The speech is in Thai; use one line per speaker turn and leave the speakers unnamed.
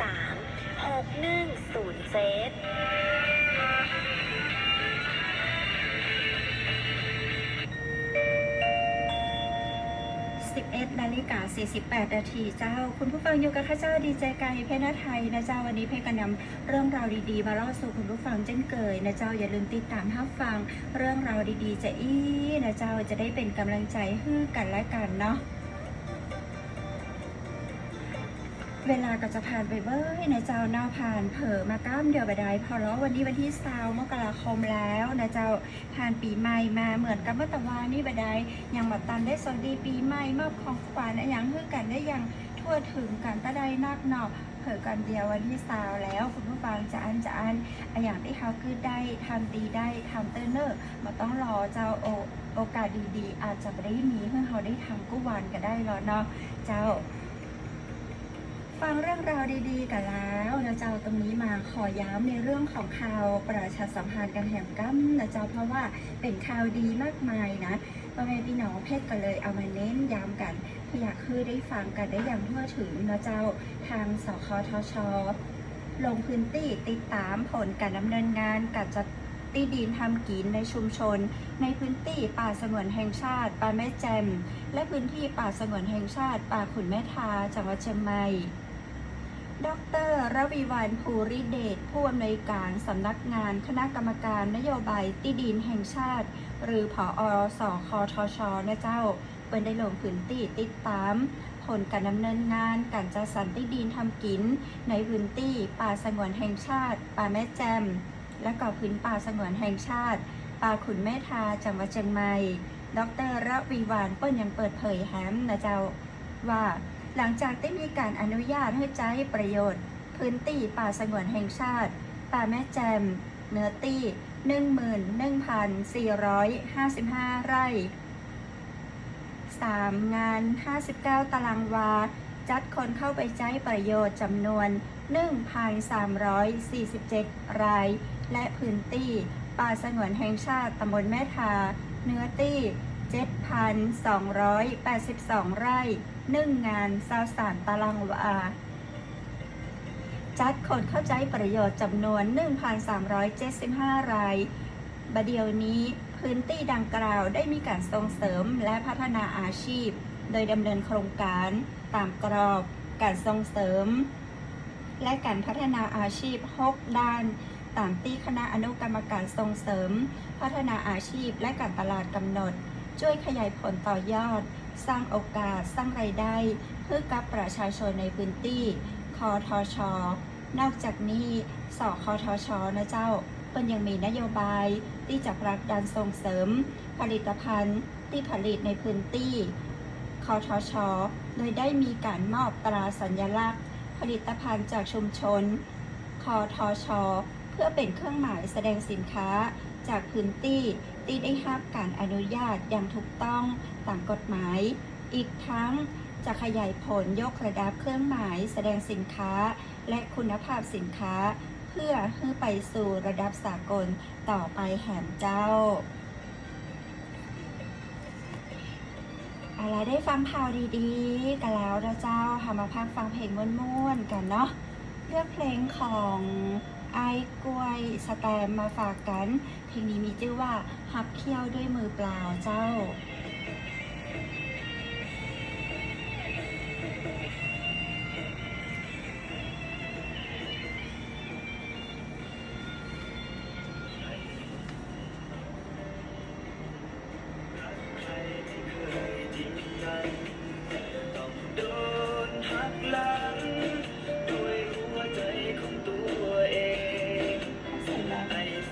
11:48 นาทีเจ้าคุณผู้ฟังอยู่กับข้าเจ้าดีใจไกลเพชรไทยนะเจ้าวันนี้เพชรก็นำเรื่องราวดีๆมาเล่าสู่คุณผู้ฟังเช่นเคยนะเจ้าอย่าลืมติดตามรับฟังเรื่องราวดีๆจะนะเจ้าจะได้เป็นกำลังใจให้กันและกันเนาะเวลาก็จะผ่านไปเบ้ยนะเจ้าเนาะผ่านเผลอมาก้ามเดียวไปได้พอแล้ววันนี้วันที่20 มกราคมแล้วนะเจ้าผ่านปีใหม่มาเหมือนกับเมื่อตะวันนี่ไปได้ยังมาตันได้สวัสดีปีใหม่มอบของขวัญอย่างเพื่อกันได้อย่างทั่วถึงกันก็ได้นักเนาะเผลอกันเดียววันที่20แล้วคุณผู้ฟังจะอันอย่างที่เขาคือได้ทำดีได้ทำเตอร์เนอร์มาต้องรอเจ้าโอกาสดีๆอาจจะไม่ได้มีเพื่อเขาได้ทำกู้วันก็ได้หรอเนาะเจ้าฟังเรื่องราวดีๆกันแล้วนะเจ้าตรงนี้มาขอย้ำในเรื่องของข่าวประชาสัมพันธ์กันแห่งกั้มนะเจ้าเพราะว่าเป็นข่าวดีมากมายนะพ่อแม่พี่น้องเพชรกันเลยเอามาเน้นย้ำกันอยากคือได้ฟังกันได้อย่างทั่วถึงนะเจ้าทางสคทช.ลงพื้นที่ติดตามผลการดำเนินงานการจัดที่ดินทำกินในชุมชนในพื้นที่ป่าสงวนแห่งชาติป่าแม่แจ่มและพื้นที่ป่าสงวนแห่งชาติป่าขุนแม่ทาจังหวัดเชียงใหม่ดร.ระวีวรรณ ภูริเดชผู้อำนวยการสำนักงานคณะกรรมการนโยบายที่ดินแห่งชาติหรือผอ.สคทช.นะเจ้าเปิดได้ลงพื้นที่ติดตามผลการดำเนินงานการจัดสรรที่ดินทำกินในพื้นที่ป่าสงวนแห่งชาติป่าแม่แจ่มและก็พื้นป่าสงวนแห่งชาติป่าขุนแม่ทาจังหวัดเชียงใหม่ดร.ระวีวรรณยังเปิดเผยแฮมนะเจ้าว่าหลังจากได้มีการอนุญาตให้ใช้ประโยชน์พื้นที่ป่าสงวนแห่งชาติป่าแม่แจ่มเนื้อที่ 11,455 ไร่3 งาน 59 ตารางวาจัดคนเข้าไปใช้ประโยชน์จำนวน 1,347 รายและพื้นที่ป่าสงวนแห่งชาติตำบลแม่ทาเนื้อที่ 7,282 ไร่1 งาน23 ตารางวาจัดคนเข้าใจประโยชน์จำนวน 1,375 รายบัดเดี๋ยวนี้พื้นที่ดังกล่าวได้มีการส่งเสริมและพัฒนาอาชีพโดยดำเนินโครงการตามกรอบการส่งเสริมและการพัฒนาอาชีพ6 ด้านตามที่คณะอนุกรรมการส่งเสริมพัฒนาอาชีพและการตลาดกำหนดช่วยขยายผลต่อยอดสร้างโอกาสสร้างรายได้เพื่อกับประชาชนในพื้นที่คทช.นอกจากนี้สคทช.นะเจ้าเป็นยังมีนโยบายที่จะผลักดันส่งเสริมผลิตภัณฑ์ที่ผลิตในพื้นที่คทช.โดยได้มีการมอบตราสัญลักษณ์ผลิตภัณฑ์จากชุมชนคทช.เพื่อเป็นเครื่องหมายแสดงสินค้าจากพื้นที่ที่ได้รับการอนุญาตอย่างถูกต้องตามกฎหมายอีกทั้งจะขยายผลยกระดับเครื่องหมายแสดงสินค้าและคุณภาพสินค้าเพื่อให้ไปสู่ระดับสากลต่อไปแหมเจ้าอะไรได้ฟังข่าวดีๆกันแล้วนะเจ้ามาพักฟังเพลงม่วนๆกันเนาะเลือกเพลงของไอ้กล้วยสแตมมาฝากกันเพลงนี้มีชื่อว่าฮับเคี้ยวด้วยมือเปล่าเจ้า